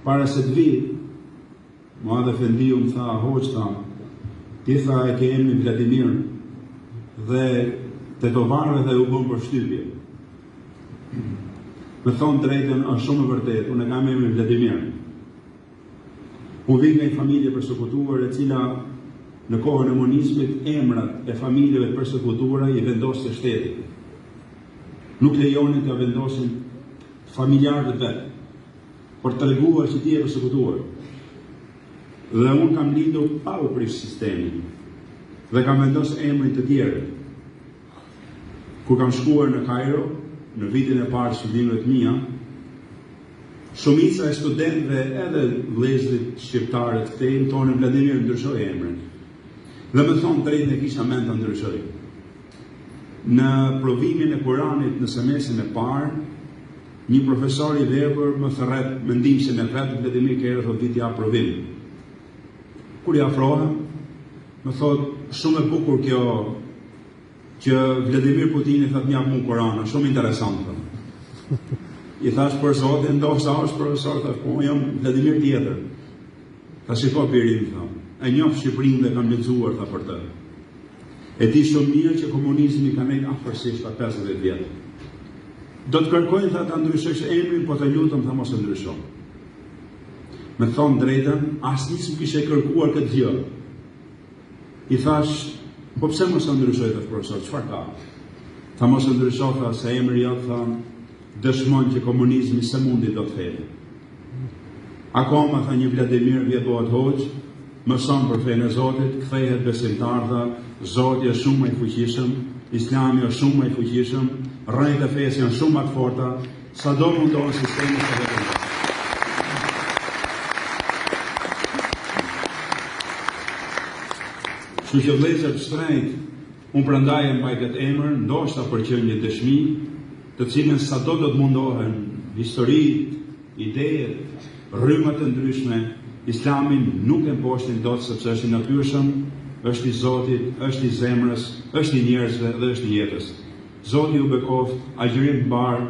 para se të vi, Muad Efendiu më tha, hoq tha, ti tha e ke emrin Vladimir dhe tetovarëve dhe u bën për shtypje. Me thonë drejtën, është shumë e vërtet, unë e kam emrin Vladimir. U vi nga një familje përsekutuar e cila në kohën e monizmit emrat e familjeve të përsekutuara i vendosë shtetit. Nuk lejonin të vendosin familjarët e vetë, për të treguar që ti e përsekutuar. Dhe unë kam lindur pa u prish sistemin dhe kam vendosur emrin të tjerë. Kur kam shkuar në Kairo, në vitin e parë të studimeve të mia, shumica e studentëve edhe vëllezërit shqiptarë të këtej më thonë Vladimir ndryshoi emrin. Dhe më thonë drejtën e kisha mend ta ndryshoj. Në provimin e Kuranit në semestrin e parë, një profesor i verbër më thërret mendimin e vet Vladimir Kerë thotë viti provim. Kur i afrohem, më thot, shumë e bukur kjo që Vladimir Putini thot mjap mu Korana, shumë interesant. I thash për Zotin, ndoshta është profesor, thash, po jam Vladimir tjetër. Tha shiko birin, tha, e njoh Shqipërinë dhe kam lexuar tha për të. E di shumë mirë që komunizmi ka nejtë afërsisht 50 vjet. Do të kërkojnë tha ta ndryshosh emrin, po të lutem tha mos e ndryshon. Me thonë drejtën, asnjë s'm kishe kërkuar këtë gjë. I thash, po pse mos e ndryshoj të profesor, çfarë ka? Tha mos e ndryshoj, tha se emri jot tha dëshmon që komunizmi se mundi do të thejë. Akoma tha një Vladimir vjetohet hoq, mëson për fenë e Zotit, kthehet besimtar tha, Zoti është shumë më i fuqishëm, Islami është shumë më i fuqishëm, rrejt e fesë janë shumë më të forta, sado mundon sistemi të vetëm. Kështu që vëllezër të shtrenjtë, unë prandaj e mbaj këtë emër, ndoshta për që një dëshmi, të cilën sado do të mundohen historitë, idejet, rrymat të ndryshme, Islamin nuk e mposhtin dot sepse është i natyrshëm, është i Zotit, është i zemrës, është i njerëzve dhe është i jetës. Zoti ju bekoft, agjërim të mbar,